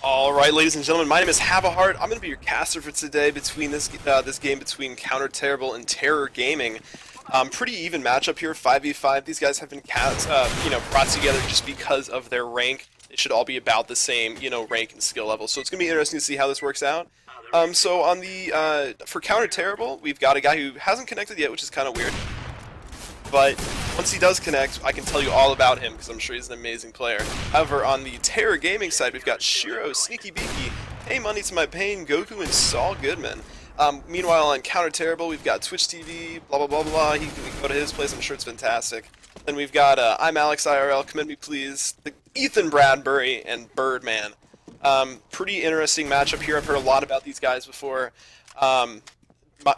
Alright, ladies and gentlemen, my name is Heart. I'm going to be your caster for today between this game between Counter Terrible and Terror Gaming. Pretty even matchup here, 5v5. These guys have been brought together just because of their rank. They should all be about the same, rank and skill level. So it's going to be interesting to see how this works out. So on the for Counter Terrible, we've got a guy who hasn't connected yet, which is kind of weird. But once he does connect, I can tell you all about him because I'm sure he's an amazing player. However, on the Terror Gaming side, we've got Shiro, Sneaky Beaky, Pay Money to My Pain, Goku, and Saul Goodman. Meanwhile, on Counter Terrible, we've got Twitch TV, blah blah blah blah. We can go to his place. I'm sure it's fantastic. Then we've got I'm Alex IRL, Commend Me Please, Ethan Bradbury, and Birdman. Pretty interesting matchup here. I've heard a lot about these guys before.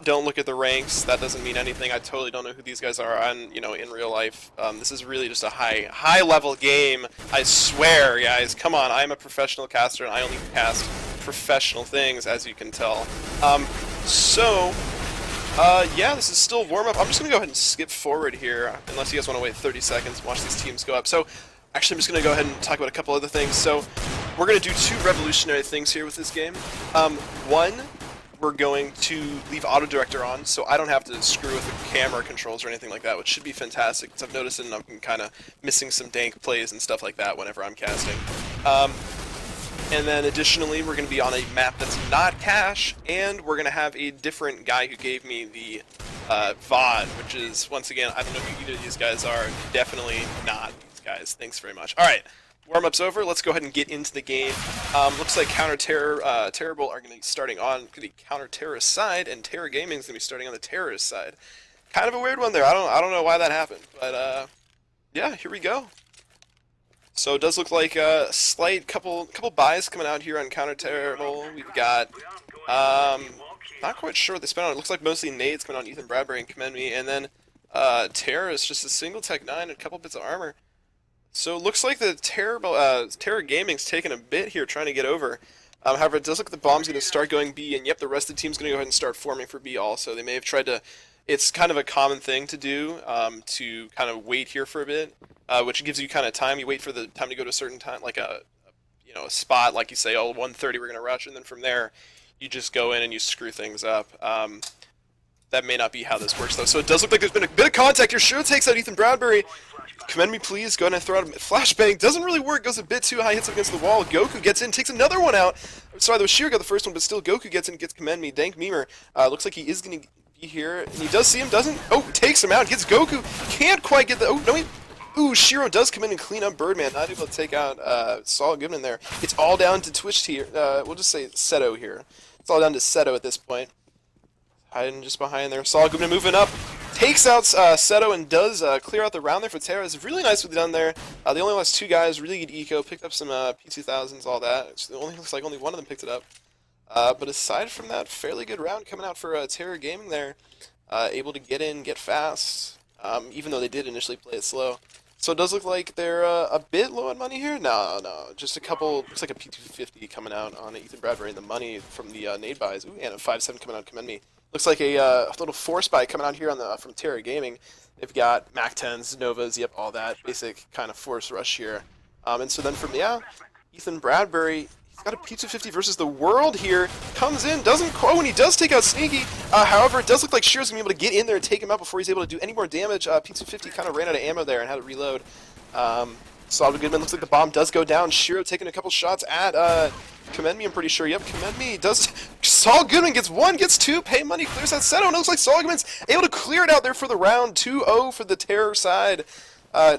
Don't look at the ranks. That doesn't mean anything. I totally don't know who these guys are on, in real life. This is really just a high level game. I swear, guys. Come on, I'm a professional caster and I only cast professional things, as you can tell. Yeah, this is still warm up. I'm just gonna go ahead and skip forward here, unless you guys want to wait 30 seconds and watch these teams go up. So, actually, I'm just gonna go ahead and talk about a couple other things. So, we're gonna do two revolutionary things here with this game. One, we're going to leave auto director on, so I don't have to screw with the camera controls or anything like that, which should be fantastic, because I've noticed that I'm kind of missing some dank plays and stuff like that whenever I'm casting. And then additionally, we're going to be on a map that's not cache, and we're going to have a different guy who gave me the VOD, which is, once again, I don't know who either of these guys are. Definitely not these guys. Thanks very much. Alright. Warm-up's over. Let's go ahead and get into the game. Looks like Terrible are going to be starting on the counter-terrorist side, and Terror Gaming is going to be starting on the terrorist side. Kind of a weird one there. I don't know why that happened, but yeah, here we go. So it does look like a slight couple buys coming out here on Counter Terrible. We've got not quite sure what they spent on. It looks like mostly nades coming on Ethan Bradbury and Commend Me, and then Terrorist, just a single Tech 9 and a couple bits of armor. So it looks like the Terror Gaming's taking a bit here trying to get over. However, it does look like the bomb's going to start going B, and yep, the rest of the team's going to go ahead and start forming for B also. They may have tried to... It's kind of a common thing to do, to kind of wait here for a bit, which gives you kind of time. You wait for the time to go to a certain time, like a spot, like you say, oh, 1:30 we're going to rush, and then from there, you just go in and you screw things up. That may not be how this works, though. So it does look like there's been a bit of contact here. Shiro takes out Ethan Bradbury. Commend Me Please, go ahead and throw out a flashbang. Doesn't really work, goes a bit too high, hits up against the wall. Goku gets in, takes another one out. Sorry, though, Shiro got the first one, but still Goku gets in, gets Commend Me. Dank Memer, looks like he is going to be here. And he does see him, doesn't? Oh, takes him out, gets Goku. Can't quite get the... Oh, no, Ooh, Shiro does come in and clean up Birdman. Not able to take out Saul Goodman there. It's all down to Twitch here. We'll just say Seto here. It's all down to Seto at this point. Hiding just behind there. Saul Goodman moving up. Takes out Seto and does clear out the round there for Terra. It's really nice what they've done there. They only lost two guys. Really good eco. Picked up some P2000s, all that. It only looks like only one of them picked it up. But aside from that, fairly good round coming out for Terror Gaming there. Able to get in, get fast. Even though they did initially play it slow. So it does look like they're a bit low on money here. No, just a couple. Looks like a P250 coming out on Ethan Bradbury and the money from the nade buys. Ooh, and a 5.7 coming out. Commend Me. Looks like a little force buy coming out here on from Terra Gaming. They've got Mac 10s, Novas, yep, all that basic kind of force rush here. And so then from Ethan Bradbury. He's got a P250 versus the world here. Comes in, doesn't quote when he does take out Sneaky. However, it does look like Shiro's going to be able to get in there and take him out before he's able to do any more damage. P250 kind of ran out of ammo there and had to reload. Saul Goodman, looks like the bomb does go down. Shiro taking a couple shots at Commend Me, I'm pretty sure. Yep, Commend Me does. Saul Goodman gets one, gets two. Pay Money clears that Seto. And it looks like Saul Goodman's able to clear it out there for the round. 2-0 for the Terror side.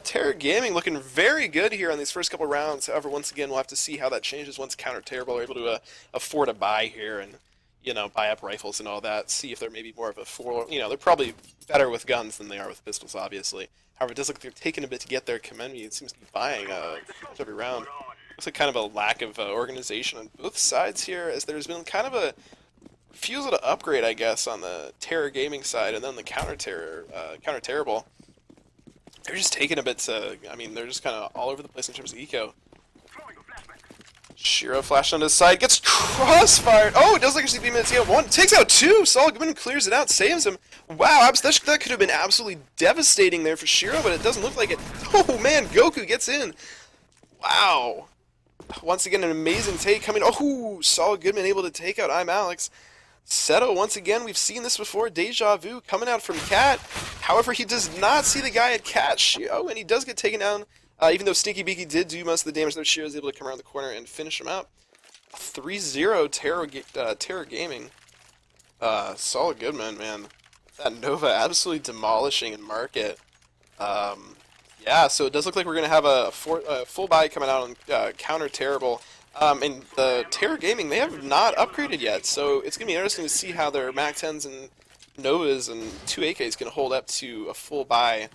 Terror Gaming looking very good here on these first couple rounds. However, once again, we'll have to see how that changes once Counter Terrible are able to afford a buy here and, buy up rifles and all that. See if they're maybe more of a they're probably better with guns than they are with pistols, obviously. However, it does look like they're taking a bit to get there. Commend Me, it seems to be buying every round. Looks like kind of a lack of organization on both sides here, as there's been kind of a refusal to upgrade, I guess, on the Terror Gaming side, and then the Counter Terrible. They're just taking a bit to, they're just kind of all over the place in terms of eco. Shiro flashed on his side, gets crossfired. Oh, it does like actually be minutes. Yeah, one takes out two. Saul Goodman clears it out, saves him. Wow, that could have been absolutely devastating there for Shiro, but it doesn't look like it. Oh man, Goku gets in. Wow. Once again, an amazing take coming. Oh, Saul Goodman able to take out I'm Alex. Seto, once again, we've seen this before. Deja vu coming out from Cat. However, he does not see the guy at Cat. Oh, and he does get taken down. Even though Sneaky Beaky did do most of the damage, though Shiro is able to come around the corner and finish him out. 3-0 Terror Gaming. Saul Goodman, man. That Nova absolutely demolishing in market. Yeah, so it does look like we're going to have a full buy coming out on Counter Terrible. And the Terror Gaming, they have not upgraded yet, so it's going to be interesting to see how their Mac 10s and Novas and 2 AKs can hold up to a full buy,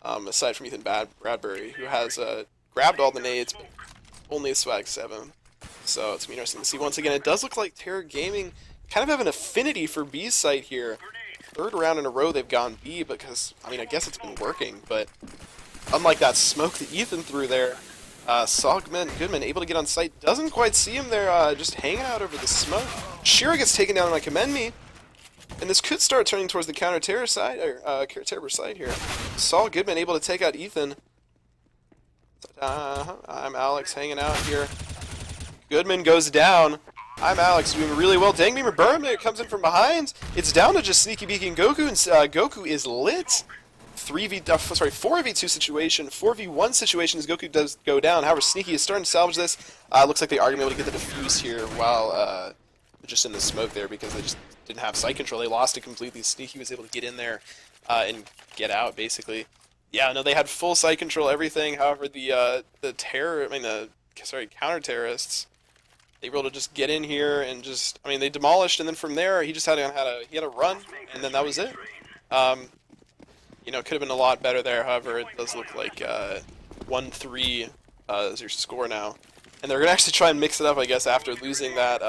aside from Ethan Bradbury, who has grabbed all the nades, but only a swag 7. So it's going to be interesting to see. Once again, it does look like Terror Gaming kind of have an affinity for B's site here. Third round in a row they've gone B because, I mean, I guess it's been working, but unlike that smoke that Ethan threw there, Saul Goodman able to get on site, doesn't quite see him there, just hanging out over the smoke. Shiro gets taken down, and I commend me. And this could start turning towards the counter-terror side, or terror side here. Saul Goodman able to take out Ethan. I'm Alex hanging out here. Goodman goes down. I'm Alex doing really well. Dangbeamer Burn comes in from behind. It's down to just Sneaky Beaky and Goku, and Goku is lit. 4v2 situation, 4v1 situation as Goku does go down. However, Sneaky is starting to salvage this. Looks like they are going to be able to get the defuse here while just in the smoke there because they just didn't have sight control. They lost it completely. Sneaky was able to get in there and get out, basically. Yeah, no, they had full sight control, everything. However, the counter-terrorists, they were able to just get in here and just, I mean, they demolished, and then from there, he just had a run, and then that was it. You know, it could have been a lot better there. However, it does look like 1-3 is your score now. And they're going to actually try and mix it up, I guess, after losing that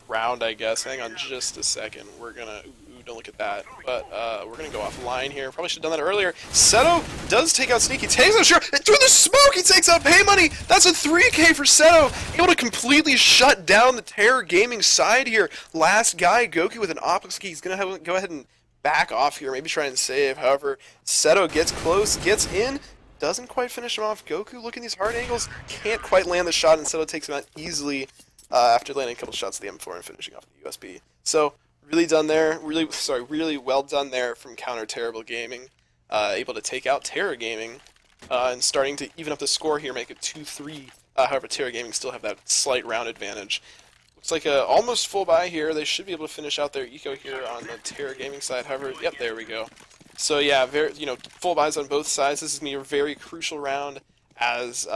round, I guess. Hang on just a second. We're going to... Ooh, don't look at that. But we're going to go offline here. Probably should have done that earlier. Seto does take out Sneaky. Takes out Shiro. Through the smoke, he takes out Pay Money. That's a 3K for Seto. Able to completely shut down the Terror Gaming side here. Last guy, Goku with an optics key. He's going to go ahead and back off here, maybe try and save. However, Seto gets close, gets in, doesn't quite finish him off. Goku looking at these hard angles, can't quite land the shot, and Seto takes him out easily after landing a couple shots of the M4 and finishing off the USB. So, really done there, really well done there from Counter Terrible Gaming. Able to take out Terror Gaming, and starting to even up the score here, make it 2-3. However, Terror Gaming still have that slight round advantage. Looks like a almost full buy here. They should be able to finish out their eco here on the Terror Gaming side. However, yep, there we go. So yeah, very, full buys on both sides. This is gonna be a very crucial round as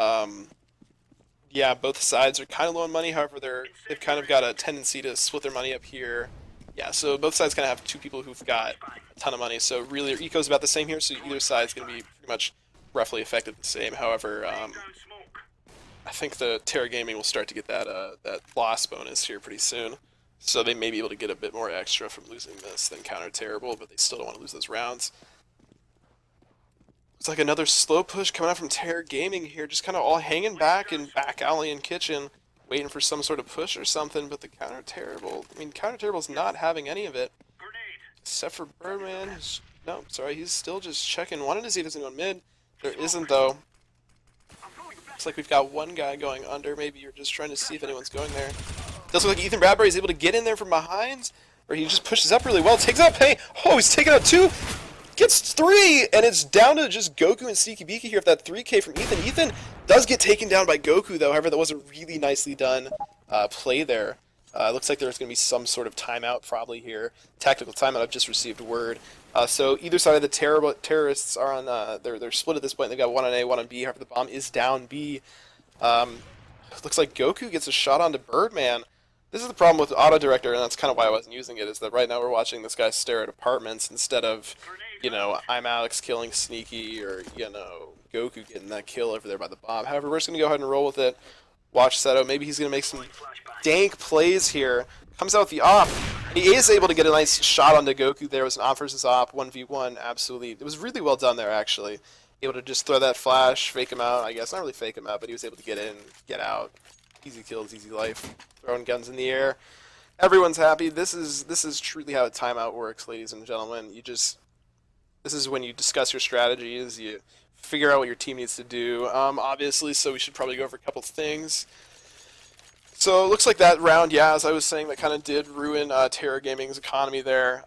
yeah, both sides are kind of low on money. However, they've kind of got a tendency to split their money up here. Yeah, so both sides kind of have two people who've got a ton of money. So really, their eco's about the same here. So either side's gonna be pretty much roughly affected the same. However, I think the Terror Gaming will start to get that loss bonus here pretty soon. So they may be able to get a bit more extra from losing this than Counter Terrible, but they still don't want to lose those rounds. It's like another slow push coming out from Terror Gaming here, just kind of all hanging back in back alley and kitchen, waiting for some sort of push or something, but the Counter Terrible, I mean, Counter Terrible's not having any of it. Except for Birdman, no, sorry, he's still just checking, wanting to see if there's anyone mid. There isn't, though. Looks like we've got one guy going under. Maybe you're just trying to see if anyone's going there. Does look like Ethan Bradbury is able to get in there from behind, or he just pushes up really well. Takes out Pay. Oh, he's taking out 2. Gets 3, and it's down to just Goku and Sneaky Beaky here with that 3K from Ethan. Ethan does get taken down by Goku, though. However, that was a really nicely done play there. Looks like there's going to be some sort of timeout probably here. Tactical timeout, I've just received word. So either side of the terrorists are on, they're split at this point. They've got one on A, one on B. However, the bomb is down B. Looks like Goku gets a shot onto Birdman. This is the problem with Auto Director, and that's kind of why I wasn't using it, is that right now we're watching this guy stare at apartments instead of, I'm Alex killing Sneaky, or, Goku getting that kill over there by the bomb. However, we're just going to go ahead and roll with it. Watch Seto. Maybe he's going to make some dank plays here. Comes out with the op. He is able to get a nice shot onto Goku there. It was an op versus op, 1v1, absolutely. It was really well done there, actually. Able to just throw that flash, fake him out, I guess. Not really fake him out, but he was able to get in, get out. Easy kills, easy life. Throwing guns in the air. Everyone's happy. This is truly how a timeout works, ladies and gentlemen. This is when you discuss your strategies, you figure out what your team needs to do. Obviously, so we should probably go over a couple things. So it looks like that round, yeah, as I was saying, that kind of did ruin Terror Gaming's economy there.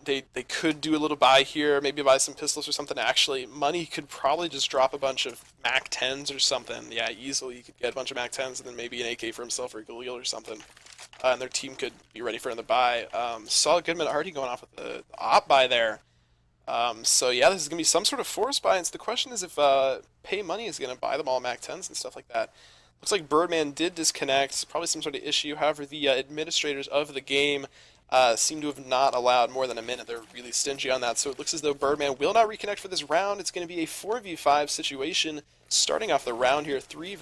They could do a little buy here, maybe buy some pistols or something. Actually, money could probably just drop a bunch of Mac 10s or something. Yeah, easily you could get a bunch of Mac 10s and then maybe an AK for himself or a Galil or something. And their team could be ready for another buy. Saw Goodman already going off with the op buy there. So yeah, this is going to be some sort of force buy, and so the question is if Pay Money is going to buy them all Mac 10s and stuff like that. Looks like Birdman did disconnect, probably some sort of issue. However, the administrators of the game seem to have not allowed more than a minute. They're really stingy on that, so it looks as though Birdman will not reconnect for this round. It's going to be a 4v5 situation, starting off the round here, 3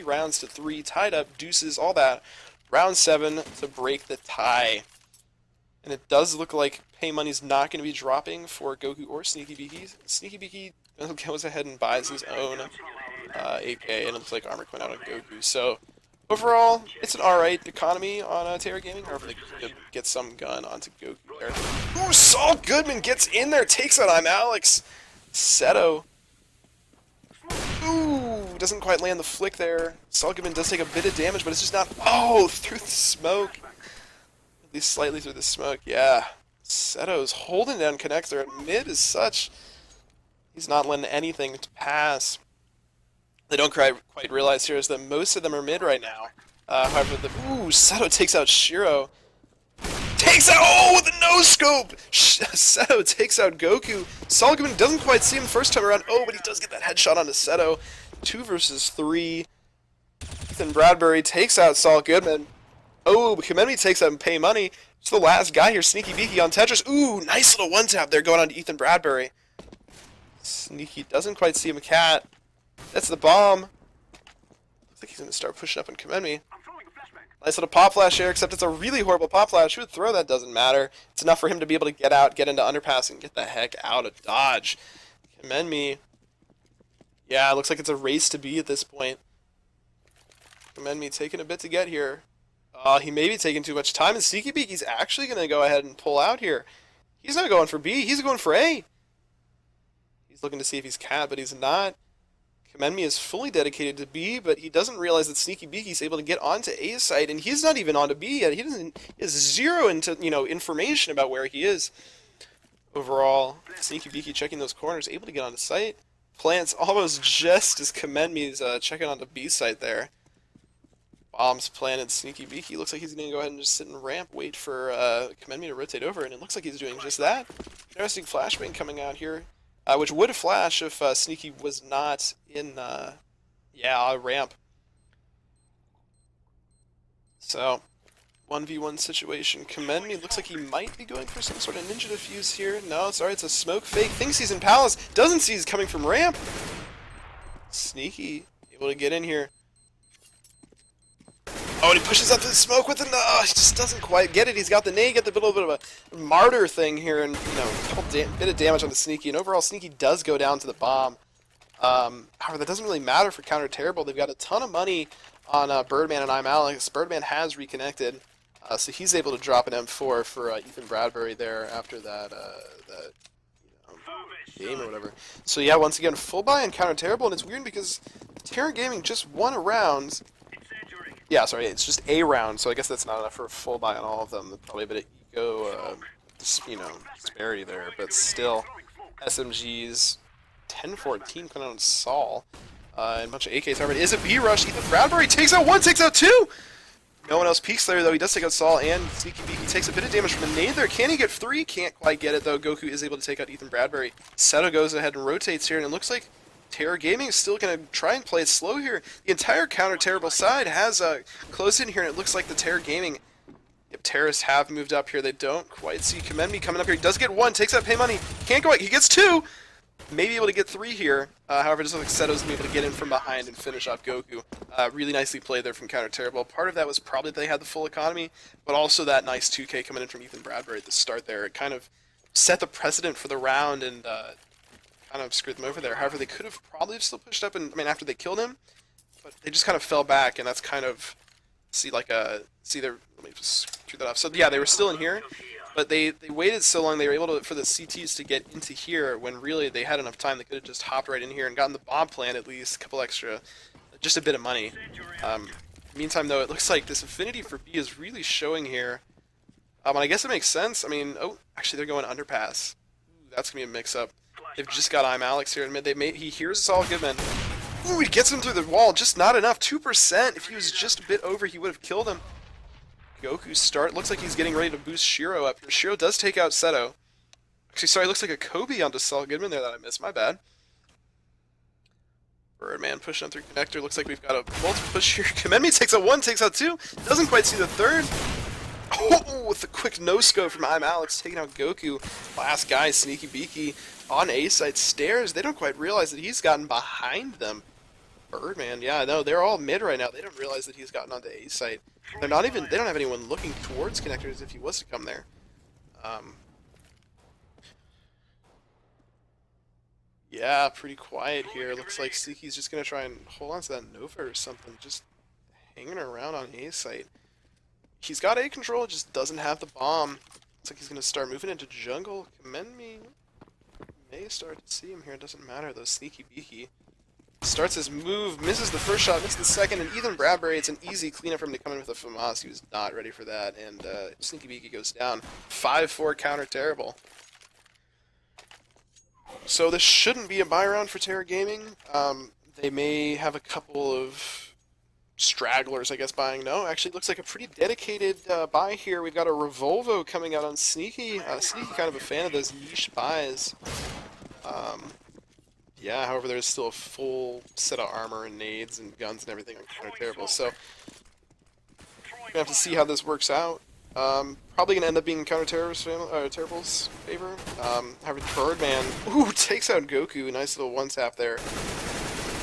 rounds to 3, tied up, deuces, all that. Round 7 to break the tie. And it does look like Pay Money's not going to be dropping for Goku or Sneaky Beaky. Sneaky Beaky goes ahead and buys his own AK, and it looks like armor went out on Goku. So overall, it's an alright economy on Terror Gaming. However, they could get some gun onto Goku there. Ooh, Saul Goodman gets in there, takes out I'm Alex. Seto. Ooh, doesn't quite land the flick there. Saul Goodman does take a bit of damage, but it's just not. Oh, through the smoke. At least slightly through the smoke, yeah. Seto's holding down connector. Mid is such. He's not letting anything to pass. They don't quite realize here is that most of them are mid right now. However, Seto takes out Shiro. Takes out, oh, with a no-scope! Seto takes out Goku. Saul Goodman doesn't quite see him the first time around. Oh, but he does get that headshot onto Seto. 2 versus 3. Ethan Bradbury takes out Saul Goodman. Oh, Kamemi takes out Pay Money. It's the last guy here, Sneaky Beaky on Tetris. Ooh, nice little one-tap there going on to Ethan Bradbury. Sneaky doesn't quite see him, Cat. That's the bomb. Looks like he's going to start pushing up on Kamemi. Nice little pop flash here, except it's a really horrible pop flash. Who would throw that? Doesn't matter. It's enough for him to be able to get out, get into underpass, and get the heck out of dodge. Kamemi. Yeah, it looks like it's a race to be at this point. Kamemi taking a bit to get here. He may be taking too much time, and Sneaky Beaky's actually going to go ahead and pull out here. He's not going for B, he's going for A. He's looking to see if he's Cat, but he's not. Kamemi is fully dedicated to B, but he doesn't realize that Sneaky Beaky's able to get onto A's side, and he's not even onto B yet. He has zero into information about where he is. Overall, Sneaky Beaky checking those corners, able to get onto site. Plants almost just as Kamemi's checking onto B site there. Bombs planted. Sneaky Beaky looks like he's going to go ahead and just sit and ramp, wait for Kamemi to rotate over, and it looks like he's doing just that. Interesting flashbang coming out here. Which would flash if Sneaky was not in, ramp. So, 1v1 situation. Kamemi looks like he might be going for some sort of ninja defuse here. No, sorry, it's a smoke fake. Thinks he's in Palace. Doesn't see he's coming from ramp. Sneaky able to get in here. Oh, and he pushes up the smoke with the... he just doesn't quite get it. He's got the nade, get the little bit of a martyr thing here, and, a couple bit of damage on the Sneaky. And overall, Sneaky does go down to the bomb. However, that doesn't really matter for Counter Terrible. They've got a ton of money on Birdman and I'm Alex. Birdman has reconnected, so he's able to drop an M4 for Ethan Bradbury there after that game or whatever. So yeah, once again, full buy on Counter Terrible, and it's weird because Terror Gaming just won a round. Yeah, sorry, it's just a round, so I guess that's not enough for a full buy on all of them. Probably a bit of ego, disparity there, but still, SMGs, 10-14 coming out on Saul, and a bunch of AKs already. Is it B-Rush? Ethan Bradbury takes out 1, takes out 2! No one else peeks there, though. He does take out Saul, and Sneaky Beaky takes a bit of damage from the nade there. Can he get 3? Can't quite get it, though. Goku is able to take out Ethan Bradbury. Seto goes ahead and rotates here, and it looks like Terror Gaming is still going to try and play it slow here. The entire Counter Terrible side has closed in here, and it looks like the Terror Gaming terrorists have moved up here. They don't quite see Kamemi coming up here. He does get 1, takes out Pay Money. Can't go out. He gets 2. Maybe able to get 3 here. However, it just looks like Seto's able to get in from behind and finish off Goku. Really nicely played there from Counter Terrible. Part of that was probably that they had the full economy, but also that nice 2K coming in from Ethan Bradbury at the start there. It kind of set the precedent for the round and kind of screwed them over there. However, they could have probably still pushed up, and after they killed him, but they just kind of fell back, and that's kind of let me just screw that up. So yeah, they were still in here, But they waited so long, they were able to for the CTs to get into here when really they had enough time. They could have just hopped right in here and gotten the bomb plant at least, a couple extra, just a bit of money. Meantime, though, it looks like this affinity for B is really showing here. And I guess it makes sense. I mean, oh, actually they're going underpass. Ooh, that's gonna be a mix-up. They've just got I'm Alex here in mid. He hears Saul Goodman. Ooh, he gets him through the wall, just not enough. 2%. If he was just a bit over, he would have killed him. Goku start. Looks like he's getting ready to boost Shiro up. Shiro does take out Seto. Actually, sorry, looks like a Kobe onto Saul Goodman there that I missed. My bad. Birdman pushing up through connector. Looks like we've got a multiple push here. Komenmi takes out one, takes out two. Doesn't quite see the third. Oh, with a quick no-scope from I'm Alex, taking out Goku. Last guy, Sneaky Beaky, on A-side stairs. They don't quite realize that he's gotten behind them. Birdman, yeah, no, they're all mid right now. They don't realize that he's gotten onto A-site. They don't have anyone looking towards connectors if he was to come there. Yeah, pretty quiet here. Looks like Sneaky's just gonna try and hold on to that Nova or something. Just hanging around on A-site. He's got A control, just doesn't have the bomb. Looks like he's gonna start moving into jungle. Commend me. May start to see him here. It doesn't matter though. Sneaky Beaky starts his move, misses the first shot, misses the second, and Ethan Bradbury, it's an easy cleanup for him to come in with a FAMAS. He was not ready for that, and Sneaky Beaky goes down. 5-4 counter terrible. So this shouldn't be a buy round for Terror Gaming. They may have a couple of stragglers, I guess, buying. No, actually looks like a pretty dedicated buy here. We've got a Revolvo coming out on Sneaky. Sneaky kind of a fan of those niche buys. Yeah, however, there's still a full set of armor and nades and guns and everything on Counter Terrible, so we're gonna have to see how this works out. Probably gonna end up being Counter Terrible's favor. However, Birdman, ooh, takes out Goku. Nice little one-tap there.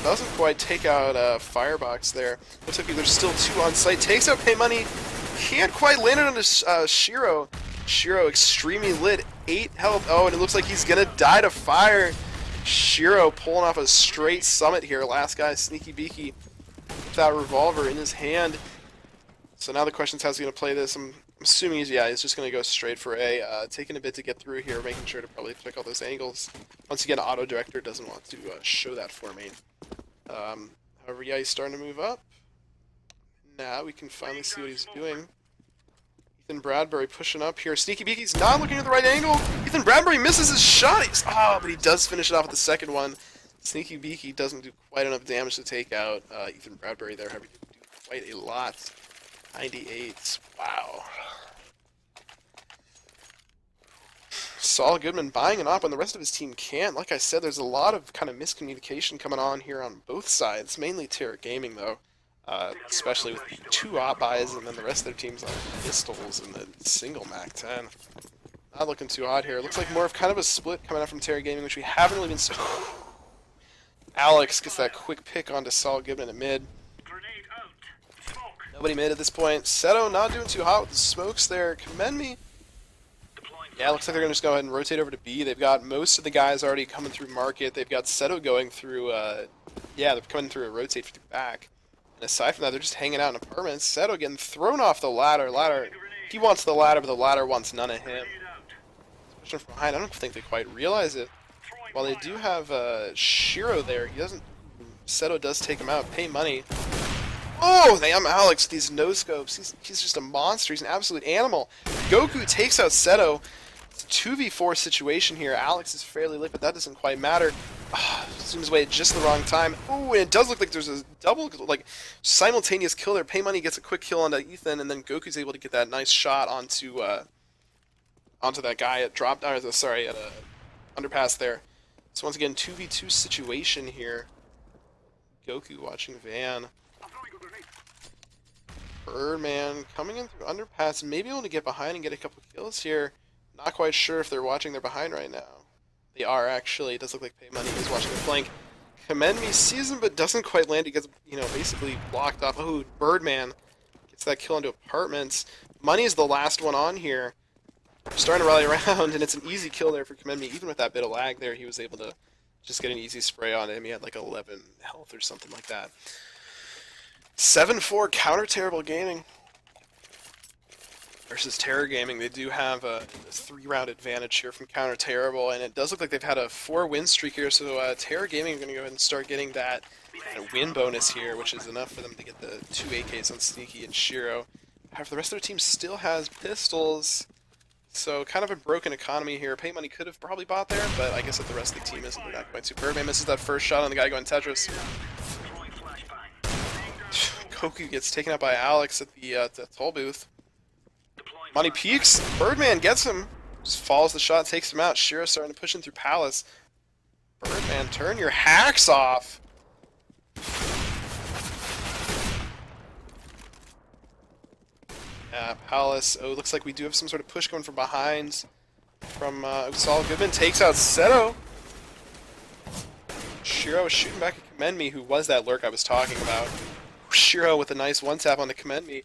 Doesn't quite take out Firebox there. Looks like there's still two on site. Takes out Pay Money. Can't quite land it on Shiro. Shiro extremely lit. 8 health. Oh, and it looks like he's gonna die to fire. Shiro pulling off a straight summit here. Last guy, Sneaky Beaky, with that revolver in his hand. So now the question is how's he going to play this. I'm assuming he's just going to go straight for A. Taking a bit to get through here, making sure to probably check all those angles. Once again, Auto Director doesn't want to show that for me. However, yeah, he's starting to move up. Now we can finally see what he's doing. Ethan Bradbury pushing up here. Sneaky Beaky's not looking at the right angle. Ethan Bradbury misses his shot. But he does finish it off with the second one. Sneaky Beaky doesn't do quite enough damage to take out Ethan Bradbury there. However, he did quite a lot. 98. Wow. Saul Goodman buying an op when the rest of his team can't. Like I said, there's a lot of kind of miscommunication coming on here on both sides. Mainly Terror Gaming, though. Especially with 2 op buys and then the rest of their teams on pistols and the single MAC-10. Not looking too hot here. Looks like more of kind of a split coming out from Terror Gaming, which we haven't really been... Alex gets that quick pick onto Saul Goodman at mid. Nobody mid at this point. Seto not doing too hot with the smokes there. Commend me. Yeah, looks like they're going to just go ahead and rotate over to B. They've got most of the guys already coming through market. They've got Seto going through, they're coming through a rotate through back. And aside from that, they're just hanging out in apartments. Seto getting thrown off the ladder. He wants the ladder, but the ladder wants none of him. Pushing from behind. I don't think they quite realize it. While they do have Shiro there, he doesn't... Seto does take him out. Pay money. Oh, damn Alex with these no-scopes. He's just a monster. He's an absolute animal. Goku takes out Seto. It's a 2v4 situation here. Alex is fairly lit, but that doesn't quite matter. Zooms away at just the wrong time. Ooh, and it does look like there's a double, simultaneous kill there. Pay Money gets a quick kill onto Ethan, and then Goku's able to get that nice shot onto that guy at underpass there. So once again, 2v2 situation here. Goku watching Van. Birdman coming in through underpass, maybe able to get behind and get a couple kills here. Not quite sure if they're watching their behind right now. They are actually. It does look like Pay Money is watching the flank. Commend me sees him, but doesn't quite land. He gets, basically blocked off. Oh, Birdman gets that kill into apartments. Money is the last one on here. We're starting to rally around, and it's an easy kill there for Commend me. Even with that bit of lag there, he was able to just get an easy spray on him. He had like 11 health or something like that. 7-4 counter Terrible Gaming. versus Terror Gaming. They do have a 3-round advantage here from Counter Terrible, and it does look like they've had a 4-win streak here, so Terror Gaming are going to go ahead and start getting that win bonus here, which is enough for them to get the 2 AKs on Sneaky and Shiro. However, the rest of their team still has pistols, so kind of a broken economy here. Pay Money could have probably bought there, but I guess if the rest of the team isn't, they're not going to. Birdman misses that first shot on the guy going Tetris. Goku gets taken out by Alex at the toll booth. Money peeks. Birdman gets him. Just follows the shot, takes him out. Shiro starting to push him through Palace. Birdman, turn your hacks off. Palace. Oh, looks like we do have some sort of push going from behind. From Usal. Goodman takes out Seto. Shiro is shooting back at Commend Me, who was that lurk I was talking about. Shiro with a nice one-tap on the Commend Me.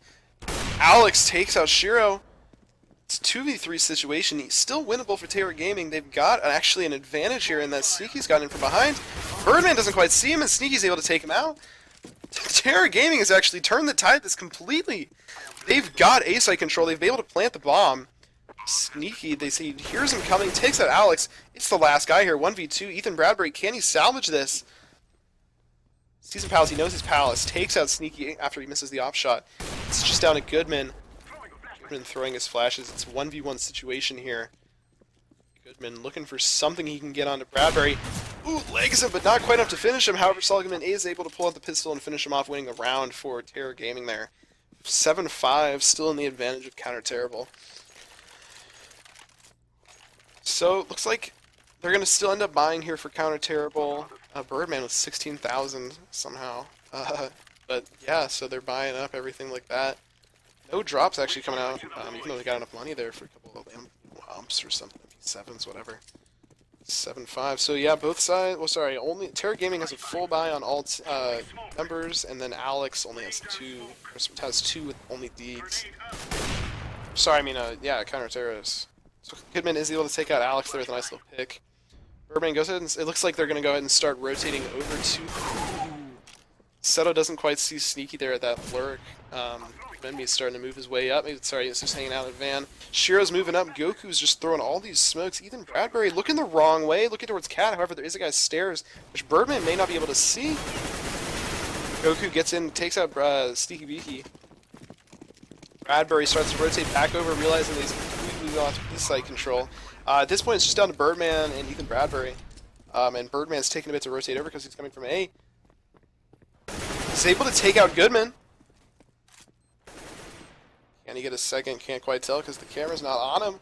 Alex takes out Shiro. It's a 2v3 situation. He's still winnable for Terror Gaming. They've got actually an advantage here in that Sneaky's gotten in from behind. Birdman doesn't quite see him, and Sneaky's able to take him out. Terror Gaming has actually turned the tide this completely. They've got A-site control. They've been able to plant the bomb. Sneaky, they see he hears him coming, takes out Alex. It's the last guy here, 1v2. Ethan Bradbury, can he salvage this? Sees him Palace, he knows his Palace. Takes out Sneaky after he misses the off shot. It's just down to Goodman. Goodman throwing his flashes. It's a 1v1 situation here. Goodman looking for something he can get onto Bradbury. Ooh, legs him, but not quite enough to finish him. However, Goodman is able to pull out the pistol and finish him off, winning a round for Terror Gaming there. 7-5, still in the advantage of Counter Terrible. So, looks like they're going to still end up buying here for Counter Terrible. Birdman with 16,000 somehow. But yeah, so they're buying up everything like that. No drops actually coming out, even though they got enough money there for a couple of umps or something, 7s, whatever. 7-5. So yeah, both sides. Well, sorry, only Terror Gaming has a full buy on all members, and then Alex only has 2. Has 2 with only Deegs. Sorry, I mean, yeah, Counter Terrorists. So Goodman is able to take out Alex there with a nice little pick. Birdman goes ahead and it looks like they're going to go ahead and start rotating over to. Seto doesn't quite see Sneaky there at that lurk. Menmi's starting to move his way up. Sorry, he's just hanging out in the van. Shiro's moving up. Goku's just throwing all these smokes. Ethan Bradbury looking the wrong way, looking towards Cat. However, there is a guy's stairs, which Birdman may not be able to see. Goku gets in, takes out Sneaky Beaky. Bradbury starts to rotate back over, realizing that he's completely lost his site control. At this point, it's just down to Birdman and Ethan Bradbury. And Birdman's taking a bit to rotate over because he's coming from A. He's able to take out Goodman. Can he get a second? Can't quite tell because the camera's not on him.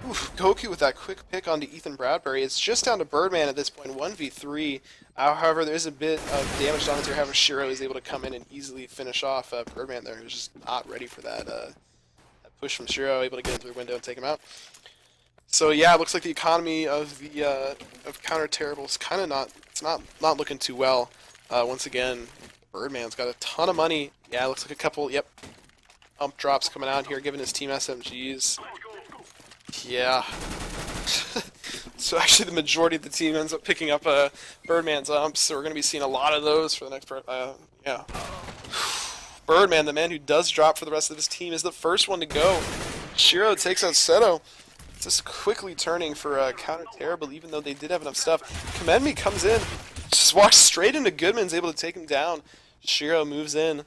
Oof, Goku with that quick pick onto Ethan Bradbury. It's just down to Birdman at this point, 1v3. However, there is a bit of damage done here. However, Shiro is able to come in and easily finish off Birdman there, who's just not ready for that, that push from Shiro, able to get into the window and take him out. So yeah, it looks like the economy of the of Counter Terrible is kind of not looking too well. Once again, Birdman's got a ton of money. Yeah, it looks like a couple, yep, ump drops coming out here, giving his team SMGs. Yeah. So actually the majority of the team ends up picking up Birdman's umps, so we're going to be seeing a lot of those for the next part. Yeah. Birdman, the man who does drop for the rest of his team, is the first one to go. Shiro takes out Seto. Just quickly turning for Counter Terrible, even though they did have enough stuff. Commend Me comes in, just walks straight into Goodman's, able to take him down. Shiro moves in.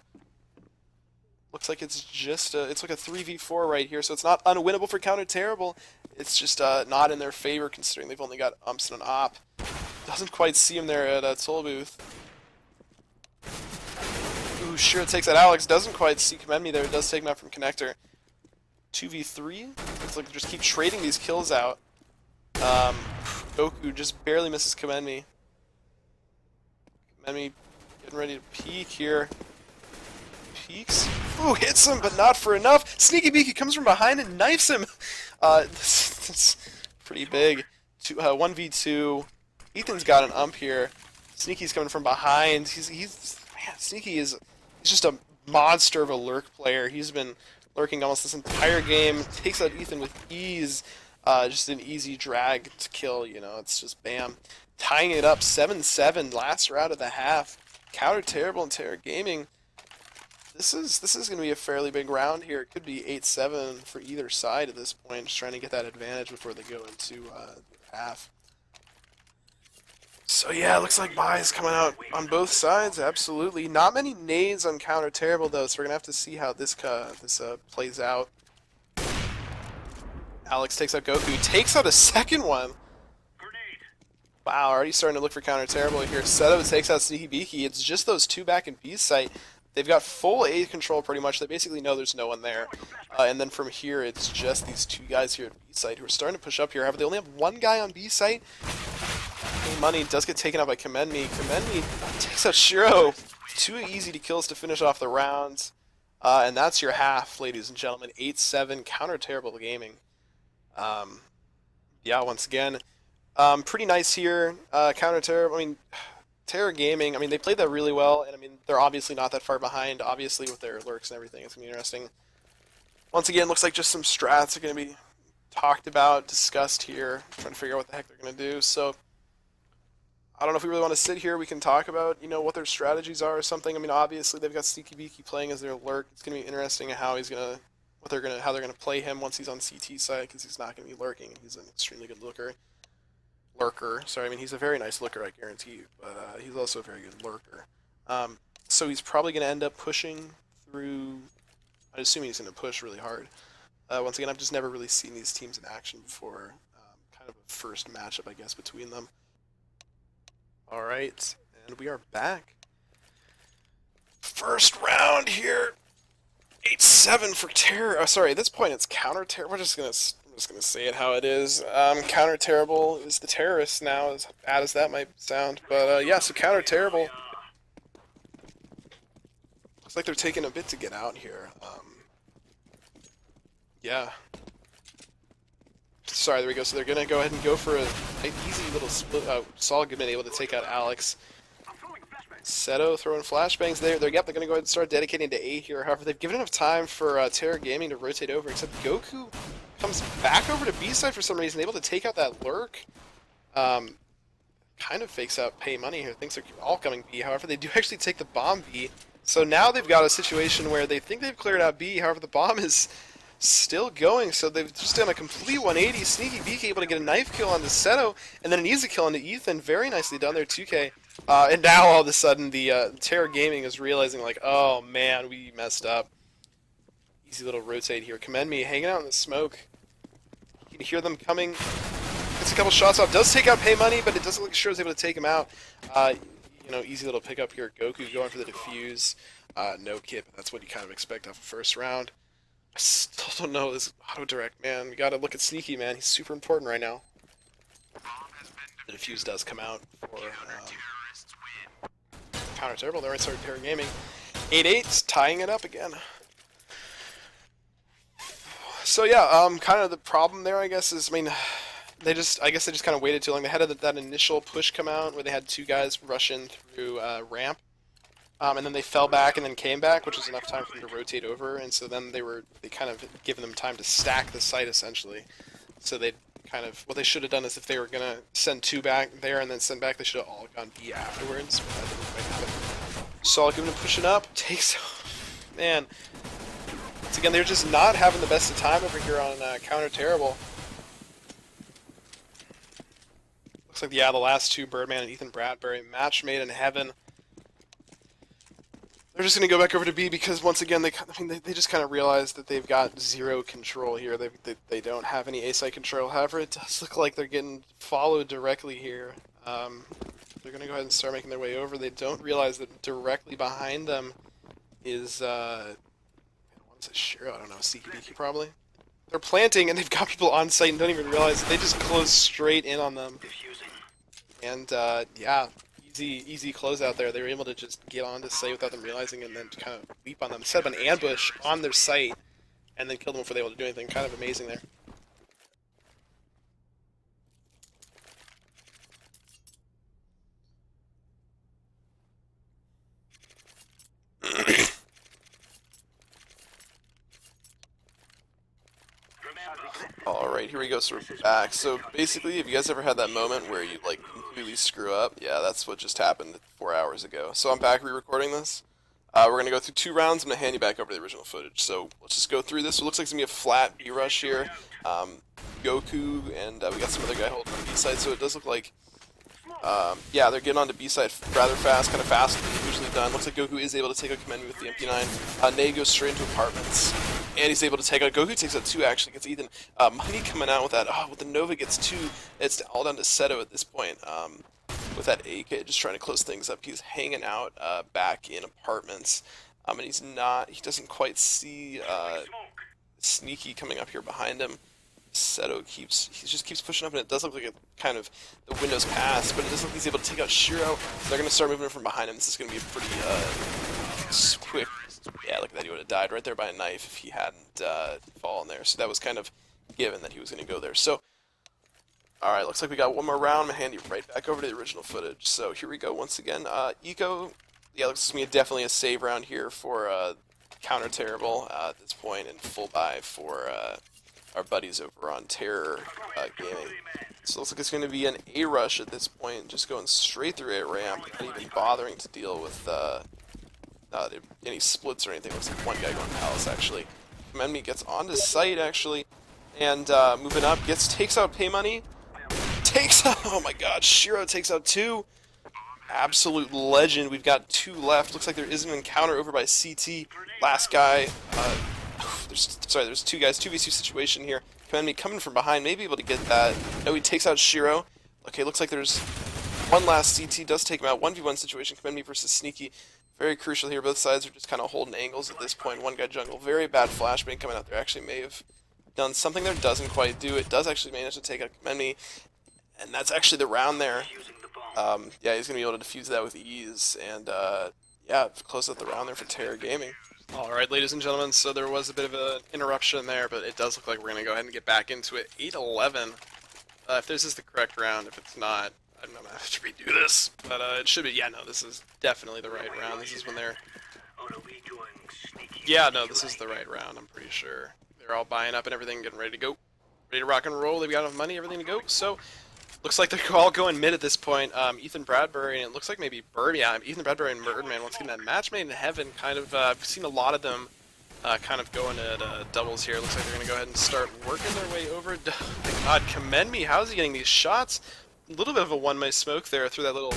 Looks like it's just it's like a 3v4 right here, so it's not unwinnable for Counter Terrible. It's just not in their favor considering they've only got umps and an op. Doesn't quite see him there at Toll Booth. Ooh, Shiro takes out Alex. Doesn't quite see Commend Me there. It does take him out from Connector. 2v3. Looks like they just keep trading these kills out. Goku just barely misses Commend Me. Commend Me getting ready to peek here. Peeks. Ooh, hits him, but not for enough. Sneaky Beaky comes from behind and knifes him. That's pretty big. 1v2. Ethan's got an ump here. Sneaky's coming from behind. Man, Sneaky is just a monster of a lurk player. He's been lurking almost this entire game. Takes out Ethan with ease. Just an easy drag to kill, you know. It's just bam. Tying it up 7-7, last round of the half. Counter Terrible and Terror Gaming. this is going to be a fairly big round here. It could be 8-7 for either side at this point, just trying to get that advantage before they go into half. So yeah, it looks like buys coming out on both sides, absolutely. Not many nades on counter terrible though, so we're gonna have to see how this plays out. Alex takes out Goku, takes out a second one. Wow, already starting to look for counter terrible here. Seto takes out Sneaky Beaky. It's just those two back in B site. They've got full A control pretty much. They basically know there's no one there. And then from here, it's just these two guys here at B site who are starting to push up here. However, they only have one guy on B site. Money does get taken out by Commend Me. Commend Me takes out Shiro. Two easy to kills to finish off the rounds. And that's your half, ladies and gentlemen. 8-7, counter terrible gaming. Yeah, once again, pretty nice here. Counter terror. I mean, Terror Gaming. I mean, they played that really well, and I mean, they're obviously not that far behind. Obviously, with their lurks and everything, it's gonna be interesting. Once again, looks like just some strats are gonna be talked about, discussed here. Trying to figure out what the heck they're gonna do. So, I don't know if we really want to sit here. We can talk about, you know, what their strategies are or something. I mean, obviously they've got Sneaky Beaky playing as their lurk. It's gonna be interesting how he's gonna, how they're gonna play him once he's on CT side, because he's not gonna be lurking. He's an extremely good lurker. Sorry, I mean, he's a very nice lurker, I guarantee you, but he's also a very good lurker. So he's probably going to end up pushing through. I assume he's going to push really hard. Once again, I've just never really seen these teams in action before. Kind of a first matchup, I guess, between them. Alright, and we are back. First round here. 8-7 for Terror. Oh, sorry, at this point it's counter Terror. I'm just gonna say it how it is. Counter Terrible is the terrorist now, as bad as that might sound. But yeah, so Counter Terrible. Looks like they're taking a bit to get out here. Yeah. Sorry, there we go. So they're gonna go ahead and go for an easy little split. Saul Goodman able to take out Alex. Seto throwing flashbangs there. They're gonna go ahead and start dedicating to A here. However, they've given enough time for Terror Gaming to rotate over, except Goku comes back over to B side for some reason, able to take out that lurk. Kind of fakes out pay money here. Thinks they're all coming B. However, they do actually take the bomb B. So now they've got a situation where they think they've cleared out B. However, the bomb is still going, so they've just done a complete 180. Sneaky Beaky able to get a knife kill onto Seto, and then an easy kill onto Ethan. Very nicely done there, 2K. And now all of a sudden the Terror Gaming is realizing, like, oh man, we messed up. Easy little rotate here. Commend Me hanging out in the smoke. You can hear them coming. Gets a couple shots off. Does take out pay money, but it doesn't look sure is able to take him out. You know, easy little pickup here. Goku going for the defuse. No kit, but that's what you kind of expect off the first round. I still don't know this auto direct, man. We gotta look at Sneaky, man. He's super important right now. The defuse does come out for counter terrible. They're inside Terror Gaming. 8-8, tying it up again. So yeah, kind of the problem there, I guess, is, I mean, I guess they just kind of waited too long. They had that initial push come out where they had two guys rush in through ramp. And then they fell back and then came back, which was enough time for them to rotate over, and so then they kind of given them time to stack the site, essentially. So they kind of, what they should have done is if they were going to send two back there and then send back, they should have all gone B afterwards, but that didn't quite happen. Saul giving him pushing up, takes, man. Once again, they're just not having the best of time over here on Counter Terrible. Looks like, yeah, the last two, Birdman and Ethan Bradbury, match made in heaven. They're just going to go back over to B because, once again, they just kind of realized that they've got zero control here. They don't have any A-side control. However, it does look like they're getting followed directly here. They're going to go ahead and start making their way over. They don't realize that directly behind them is, what's it, Shiro? I don't know, Sneaky Beaky probably? They're planting, and they've got people on site and don't even realize it. They just close straight in on them. And, yeah. Easy close out there. They were able to just get onto site without them realizing and then kind of leap on them. Set up an ambush on their site and then kill them before they were able to do anything. Kind of amazing there. Alright, here we go, so we're back. So basically, have you guys ever had that moment where you like completely screw up? Yeah, that's what just happened 4 hours ago. So I'm back re-recording this. We're going to go through 2 rounds. I'm going to hand you back over the original footage. So let's just go through this. It looks like it's going to be a flat B rush here. Goku and we got some other guy holding the B side, so it does look like, yeah, they're getting onto B side rather fast, kind of faster than they've usually done. Looks like Goku is able to take out Commend with the MP9. Nate goes straight into apartments, and he's able to take out, Goku takes out 2 actually, gets Ethan. Money coming out with that, with the Nova gets 2, it's all down to Seto at this point. With that AK, just trying to close things up. He's hanging out back in apartments, and he doesn't quite see Sneaky coming up here behind him. Seto just keeps pushing up, and it does look like a kind of the window's passed, but it does look like he's able to take out Shiro. They're going to start moving in from behind him. This is going to be a pretty quick. Yeah, look at that. He would have died right there by a knife if he hadn't fallen there. So that was kind of given that he was going to go there. So, alright, looks like we got one more round. I'm going to hand you right back over to the original footage. So here we go once again. Eco, yeah, looks like definitely a save round here for Counter Terrible at this point, and full buy for our buddies over on Terror Gaming. So it looks like it's going to be an A rush at this point, just going straight through A ramp, not even bothering to deal with any splits or anything. Looks like one guy going Palace actually. Enemy gets onto site actually, and moving up, takes out Pay Money, oh my god, Shiro takes out 2. Absolute legend. We've got 2 left. Looks like there is an encounter over by CT. Last guy. There's 2 guys. 2v2 situation here. Command me coming from behind. Maybe able to get that. No, he takes out Shiro. Okay, looks like there's one last CT. Does take him out. 1v1 situation. Command me versus Sneaky. Very crucial here. Both sides are just kind of holding angles at this point. One guy jungle. Very bad flashbang coming out there. Actually may have done something there. Doesn't quite do it. Does actually manage to take out Command me. And that's actually the round there. Yeah, he's going to be able to defuse that with ease, and yeah, close out the round there for Terror Gaming. Alright, ladies and gentlemen, so there was a bit of an interruption there, but it does look like we're going to go ahead and get back into it. 8-11. If this is the correct round, if it's not, I'm going to have to redo this. But it should be, yeah, no, this is definitely the right round. This is when they're... Yeah, no, this is the right round, I'm pretty sure. They're all buying up and everything, getting ready to go. Ready to rock and roll, they've got enough money, everything to go, so... Looks like they're all going mid at this point. Ethan Bradbury, and it looks like maybe Bird. Yeah, Ethan Bradbury and Birdman. Once again, that match made in heaven. Kind of, I've seen a lot of them kind of going at doubles here. Looks like they're going to go ahead and start working their way over. Oh my god, Commend me. How's he getting these shots? A little bit of a one-way smoke there through that little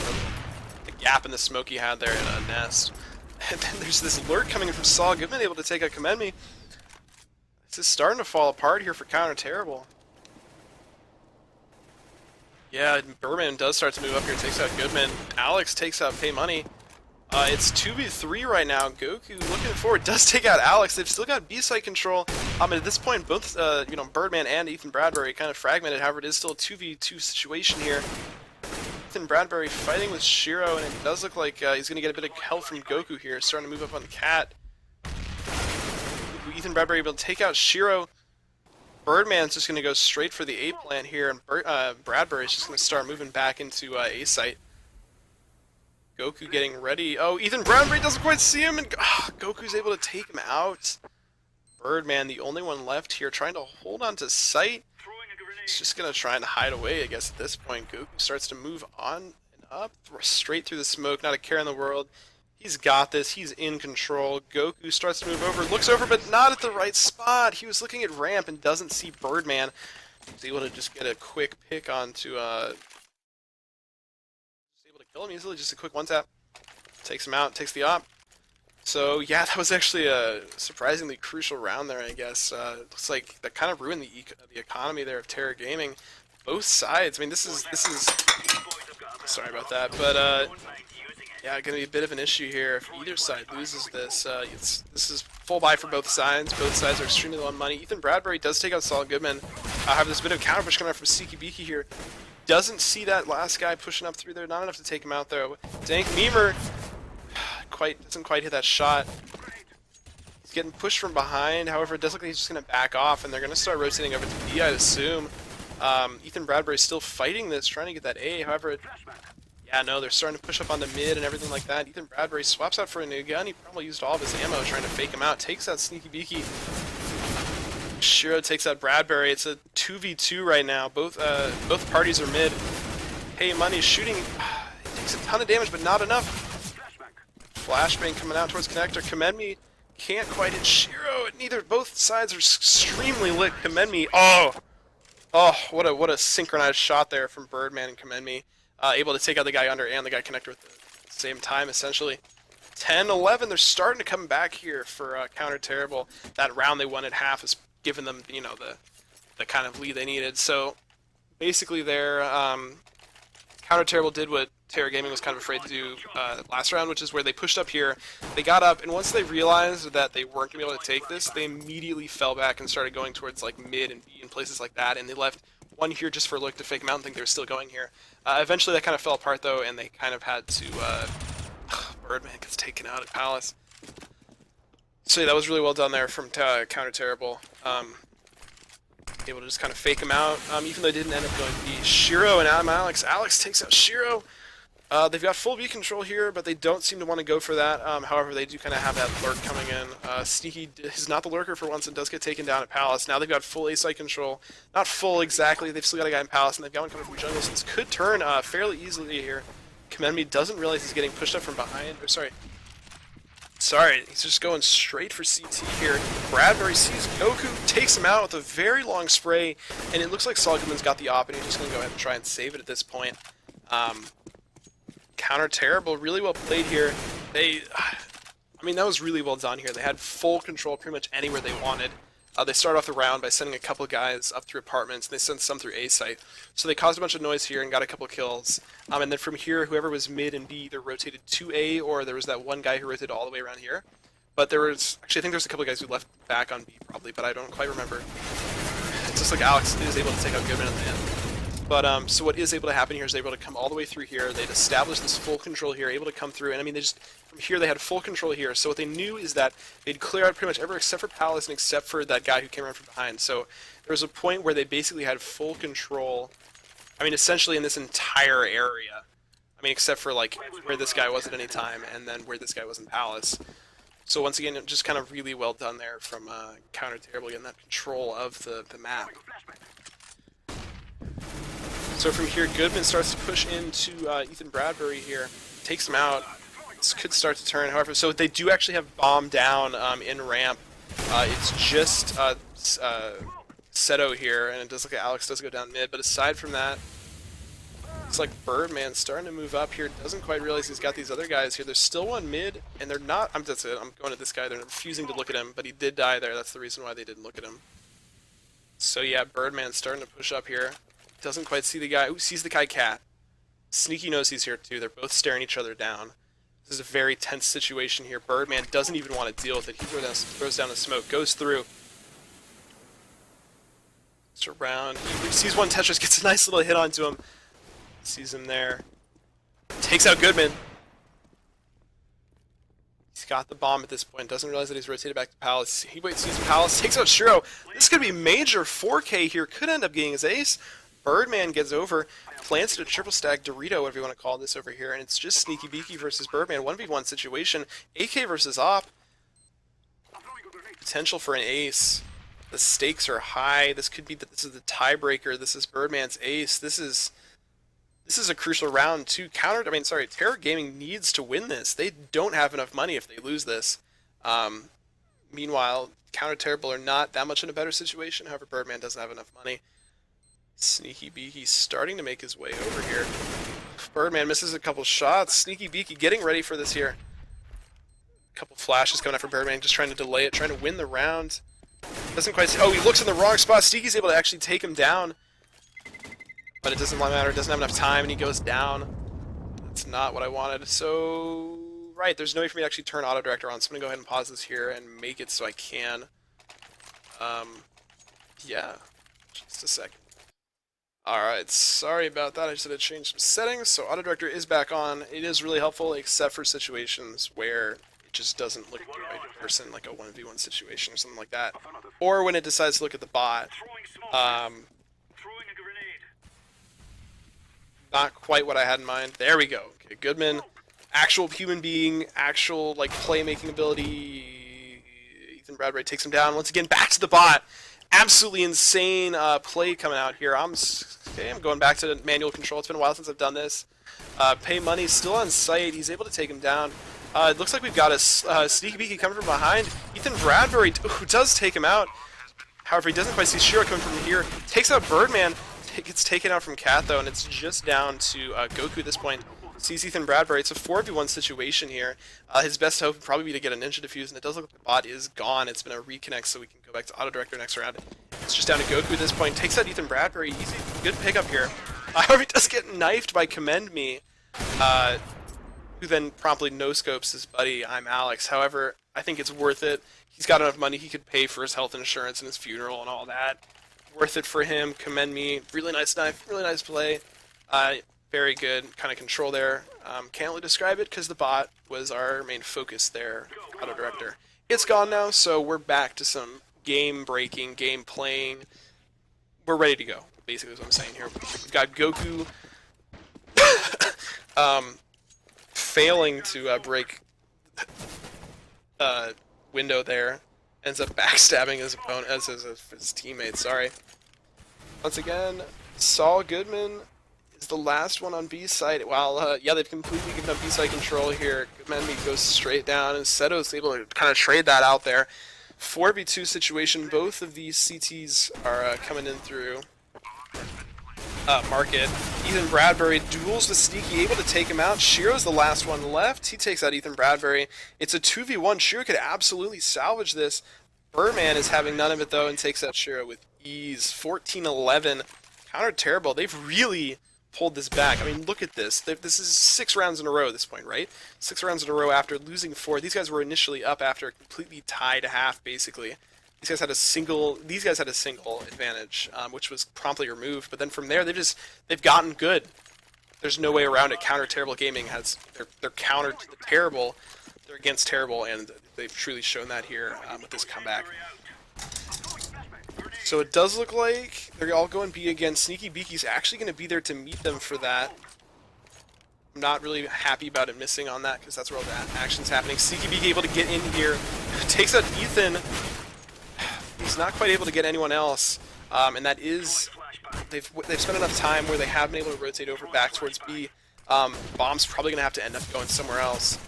gap in the smoke he had there in a nest. And then there's this lurk coming in from Saul Goodman, able to take out Commend me. This is starting to fall apart here for Counter Terrible. Yeah, Birdman does start to move up here, takes out Goodman. Alex takes out Pay Money. It's 2v3 right now. Goku looking forward, does take out Alex. They've still got B-side control. At this point, both Birdman and Ethan Bradbury kind of fragmented. However, it is still a 2v2 situation here. Ethan Bradbury fighting with Shiro, and it does look like he's going to get a bit of help from Goku here, starting to move up on the cat. Ethan Bradbury able to take out Shiro. Birdman's just going to go straight for the A plant here, and Bradbury's just going to start moving back into A site. Goku getting ready. Oh, Ethan Bradbury doesn't quite see him, and Goku's able to take him out. Birdman, the only one left here, trying to hold on to sight. He's just going to try and hide away, I guess, at this point. Goku starts to move on and up, straight through the smoke, not a care in the world. He's got this. He's in control. Goku starts to move over, looks over, but not at the right spot. He was looking at ramp and doesn't see Birdman. He's able to just get a quick pick onto, just able to kill him easily. Just a quick one-tap. Takes him out, takes the op. So, yeah, that was actually a surprisingly crucial round there, I guess. Looks like that kind of ruined the economy there of Terror Gaming. Both sides. I mean, this is sorry about that, but, yeah, going to be a bit of an issue here if either side loses this. This is full buy for both sides. Both sides are extremely low on money. Ethan Bradbury does take out Saul Goodman. Have this bit of counter push coming out from Siki Biki here. Doesn't see that last guy pushing up through there. Not enough to take him out though. Dank Memer doesn't quite hit that shot. He's getting pushed from behind. However, it does look like he's just going to back off, and they're going to start rotating over to B, I'd assume. Ethan Bradbury is still fighting this, trying to get that A. However, yeah, no, they're starting to push up on the mid and everything like that. Ethan Bradbury swaps out for a new gun. He probably used all of his ammo trying to fake him out. Takes out Sneaky Beaky. Shiro takes out Bradbury. It's a 2v2 right now. Both parties are mid. Hey, Money's shooting. It takes a ton of damage, but not enough. flashbang coming out towards connector. Commend Me can't quite hit Shiro. Both sides are extremely lit. Commend Me. Oh, what a synchronized shot there from Birdman and Commend Me. Able to take out the guy under and the guy connector at the same time, essentially. 10-11. They're starting to come back here for Counter Terrible. That round they won at half has given them, you know, the kind of lead they needed. So basically, their Counter Terrible did what Terror Gaming was kind of afraid to do last round, which is where they pushed up here, they got up, and once they realized that they weren't going to be able to take this, they immediately fell back and started going towards like mid and B and places like that, and they left one here just for a look to fake them out and think they were still going here. Eventually that kind of fell apart though, and they kind of had to, Birdman gets taken out at Palace. So yeah, that was really well done there from Counter Terrible. Able to just kind of fake him out, even though they didn't end up going B. Shiro and Alex. Alex takes out Shiro. They've got full B control here, but they don't seem to want to go for that. However, they do kind of have that lurk coming in. Sneaky is not the lurker for once and does get taken down at Palace. Now they've got full A-site control. Not full exactly. They've still got a guy in Palace, and they've got one coming from jungle, so this could turn fairly easily here. Commend Me doesn't realize he's getting pushed up from behind. Or sorry, he's just going straight for CT here. Bradbury sees Goku, takes him out with a very long spray, and it looks like Solgoodman's got the op, and he's just going to go ahead and try and save it at this point. Counter Terrible, really well played here. I mean, that was really well done here. They had full control pretty much anywhere they wanted. They start off the round by sending a couple guys up through apartments, and they sent some through A-site. So they caused a bunch of noise here and got a couple kills. And then from here, whoever was mid and B either rotated to A, or there was that one guy who rotated all the way around here. But there was, actually I think there's a couple guys who left back on B probably, but I don't quite remember. It's just like Alex is able to take out Goodman at the end. But, so what is able to happen here is they're able to come all the way through here. They'd established this full control here, able to come through, and I mean, they just, from here they had full control here. So what they knew is that they'd clear out pretty much everywhere except for Palace and except for that guy who came around from behind. So there was a point where they basically had full control, I mean, essentially in this entire area. I mean, except for, like, where this guy was at any time, and then where this guy was in Palace. So once again, just kind of really well done there from Counter Terrible, getting that control of the map. So from here, Goodman starts to push into Ethan Bradbury here, takes him out. This could start to turn, however, so they do actually have bomb down in ramp. It's just Seto here, and it does look like Alex does go down mid, but aside from that, it's like Birdman starting to move up here, doesn't quite realize he's got these other guys here. There's still one mid, and they're not, that's it, I'm going at this guy, they're refusing to look at him, but he did die there, that's the reason why they didn't look at him. So yeah, Birdman's starting to push up here. Doesn't quite see the guy. Ooh, sees the guy Cat. Sneaky knows he's here too. They're both staring each other down. This is a very tense situation here. Birdman doesn't even want to deal with it. He throws down the smoke, goes through. It's around. He sees one Tetris, gets a nice little hit onto him. Sees him there. Takes out Goodman. He's got the bomb at this point. Doesn't realize that he's rotated back to Palace. He waits, sees Palace, takes out Shiro. This could be major 4K here. Could end up getting his ace. Birdman gets over, plants it a triple stack Dorito, whatever you want to call this over here, and it's just Sneaky Beaky versus Birdman, 1v1 situation. AK versus Op. Potential for an ace. The stakes are high. This could be this is the tiebreaker. This is Birdman's ace. This is a crucial round to Terror Gaming needs to win this. They don't have enough money if they lose this. Meanwhile, Counter Terrible are not that much in a better situation. However, Birdman doesn't have enough money. Sneaky Beaky starting to make his way over here. Birdman misses a couple shots. Sneaky Beaky getting ready for this here. A couple flashes coming out from Birdman, just trying to delay it, trying to win the round. Doesn't quite see. Oh, he looks in the wrong spot. Sneaky's able to actually take him down. But it doesn't matter. Doesn't have enough time, and he goes down. That's not what I wanted. So, right, there's no way for me to actually turn Auto Director on, so I'm going to go ahead and pause this here and make it so I can. Yeah. Just a second. Alright, sorry about that, I just had to change some settings, so Auto Director is back on. It is really helpful, except for situations where it just doesn't look at the right person, like a 1v1 situation or something like that. Or when it decides to look at the bot. Not quite what I had in mind. There we go. Okay, Goodman, actual human being, actual, like, playmaking ability. Ethan Bradbury takes him down. Once again, back to the bot. Absolutely insane play coming out here. Okay, I'm going back to manual control. It's been a while since I've done this. Pay money, still on site. He's able to take him down. It looks like we've got a sneaky beaky coming from behind. Ethan Bradbury, who does take him out. However, he doesn't quite see Shiro coming from here. Takes out Birdman. Gets taken out from Cat, though, and it's just down to Goku at this point. Sees Ethan Bradbury. It's a 4v1 situation here. His best hope would probably be to get a ninja defuse, and it does look like the bot is gone. It's been a reconnect, so we can go back to Auto Director next round. It's just down to Goku at this point. Takes out Ethan Bradbury. Easy, good pickup here. However, he does get knifed by Commend Me, who then promptly no-scopes his buddy, I'm Alex. However, I think it's worth it. He's got enough money he could pay for his health insurance and his funeral and all that. Worth it for him. Commend Me. Really nice knife. Really nice play. Very good kind of control there. Can't really describe it because the bot was our main focus there, Auto Director. It's gone now, so we're back to some game breaking, game playing. We're ready to go, basically is what I'm saying here. We've got Goku failing to break window there. Ends up backstabbing his opponent, as his teammate, sorry. Once again, Saul Goodman is the last one on B side. While, yeah, they've completely given up B side control here. Goodman goes straight down, and Seto's able to kind of trade that out there. 4v2 situation, both of these CTs are coming in through Market. Ethan Bradbury duels with Sneaky, able to take him out. Shiro's the last one left. He takes out Ethan Bradbury. It's a 2v1. Shiro could absolutely salvage this. Birdman is having none of it, though, and takes out Shiro with ease. 14-11. Counter terrible. They've really pulled this back. I mean, look at this. This is 6 rounds in a row at this point, right? 6 rounds in a row after losing 4. These guys were initially up after a completely tied half, basically. These guys had a single advantage, which was promptly removed. But then from there, they've gotten good. There's no way around it. Counter Terrible Gaming has they're counter to the terrible. They're against terrible, and they've truly shown that here with this comeback. So it does look like they're all going B again. Sneaky Beaky's actually going to be there to meet them for that. I'm not really happy about it missing on that because that's where all the action's happening. Sneaky Beaky able to get in here, takes out Ethan. He's not quite able to get anyone else, and that is they've spent enough time where they have been able to rotate over back towards B. Bomb's probably gonna have to end up going somewhere else.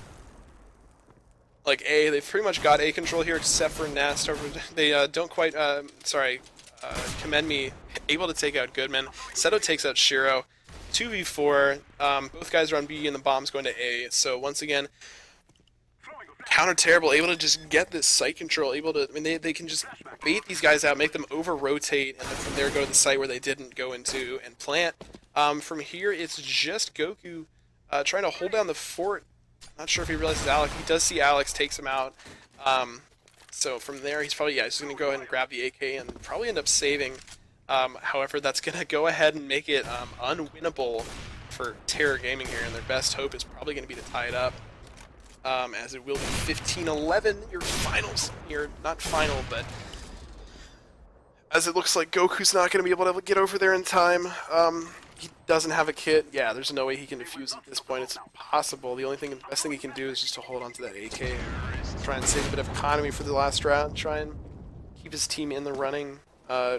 Like A, they've pretty much got A control here except for Nest. They don't quite. Commend Me able to take out Goodman. Seto takes out Shiro. 2v4. Both guys are on B, and the bomb's going to A. So once again, Counter Terrible, able to just get this site control, able to, I mean, they can just bait these guys out, make them over-rotate, and then from there go to the site where they didn't go into and plant. From here, it's just Goku trying to hold down the fort. Not sure if he realizes Alex. He does see Alex, takes him out. So from there, he's probably, just going to go ahead and grab the AK and probably end up saving. However, that's going to go ahead and make it unwinnable for Terror Gaming here, and their best hope is probably going to be to tie it up. As it will be 15-11, your finals, not final, but as it looks like Goku's not going to be able to get over there in time. He doesn't have a kit. Yeah, there's no way he can defuse at this point. It's impossible. The best thing he can do is just to hold on to that AK, try and save a bit of economy for the last round, try and keep his team in the running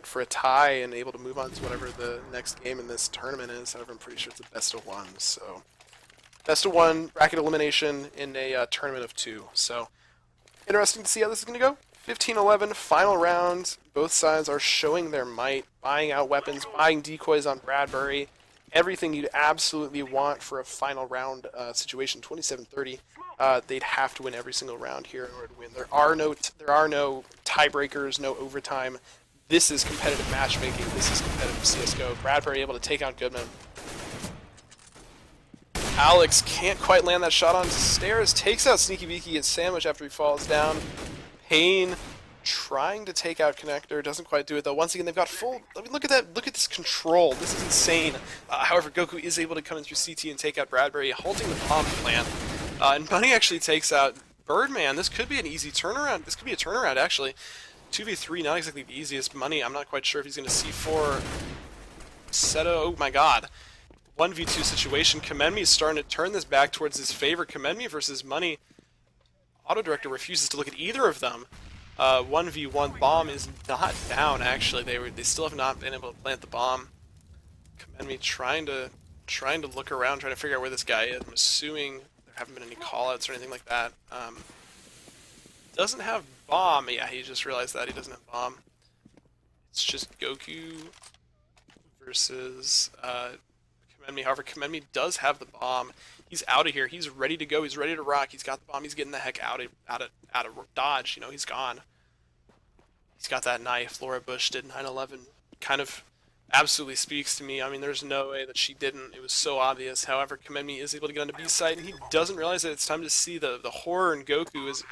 for a tie and able to move on to whatever the next game in this tournament is. However, I'm pretty sure it's a best of 1, so best of 1 bracket elimination in a tournament of 2. So interesting to see how this is going to go. 15-11, final round. Both sides are showing their might, buying out weapons, buying decoys on Bradbury. Everything you'd absolutely want for a final round situation. 27-30. They'd have to win every single round here in order to win. There are no tiebreakers, no overtime. This is competitive matchmaking. This is competitive CS:GO. Bradbury able to take out Goodman. Alex can't quite land that shot on stairs. Takes out Sneaky Beaky, gets sandwiched after he falls down. Payne trying to take out Connector, doesn't quite do it though. Once again, they've got full. I mean, look at that! Look at this control. This is insane. However, Goku is able to come in through CT and take out Bradbury, halting the bomb plant. And Bunny actually takes out Birdman. This could be an easy turnaround. This could be a turnaround actually. 2v3, not exactly the easiest. Money, I'm not quite sure if he's going to C4. Seto, oh my god. 1v2 situation. Commend Me is starting to turn this back towards his favor. Commend Me versus Money. Auto Director refuses to look at either of them. 1v1 bomb is not down. Actually, they still have not been able to plant the bomb. Commend me trying to look around, trying to figure out where this guy is. I'm assuming there haven't been any callouts or anything like that. Doesn't have bomb. Yeah, he just realized that he doesn't have bomb. It's just Goku versus Commend me. However, Commend me does have the bomb. He's out of here. He's ready to go. He's ready to rock. He's got the bomb. He's getting the heck out of dodge. You know, he's gone. He's got that knife. Laura Bush did 9/11. Kind of absolutely speaks to me. I mean, there's no way that she didn't. It was so obvious. However, Commend me is able to get onto B site, and he doesn't realize that it's time to see the horror in Goku as he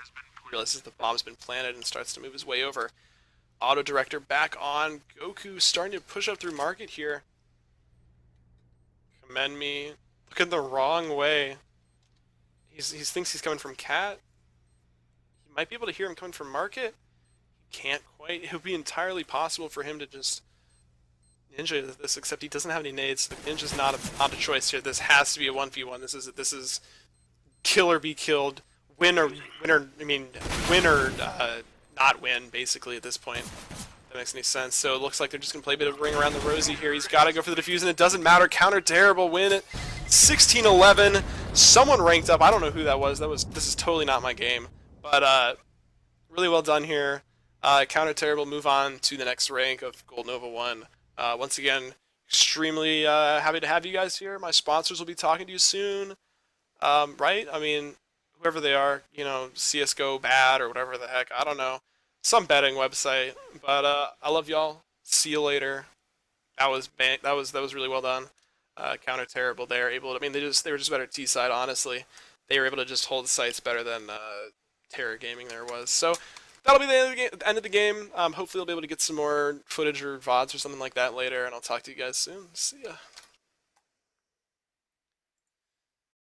realizes the bomb's been planted and starts to move his way over. Auto director back on. Goku starting to push up through market here. Commend me. Looking the wrong way. He thinks he's coming from Cat. He might be able to hear him coming from market. He can't quite. It would be entirely possible for him to just ninja this, except he doesn't have any nades. So the ninja's not a choice here. This has to be a 1v1. This is kill or be killed. Win or not win, basically, at this point. That makes any sense. So it looks like they're just going to play a bit of ring around the rosy here. He's got to go for the defuse, and it doesn't matter. Counter terrible win it. 16-11. Someone ranked up. I don't know who that was. This is totally not my game. But really well done here. Counter terrible. Move on to the next rank of Gold Nova 1. Once again, extremely happy to have you guys here. My sponsors will be talking to you soon. Right? I mean, whoever they are, you know, CSGO bad or whatever the heck. I don't know. Some betting website. But I love y'all. See you later. That was really well done. Counter terrible. They are able to. I mean, they were just better T side. Honestly, they were able to just hold sites better than Terror Gaming there was. So that'll be the end of the game. Hopefully, I'll be able to get some more footage or VODs or something like that later, and I'll talk to you guys soon. See ya.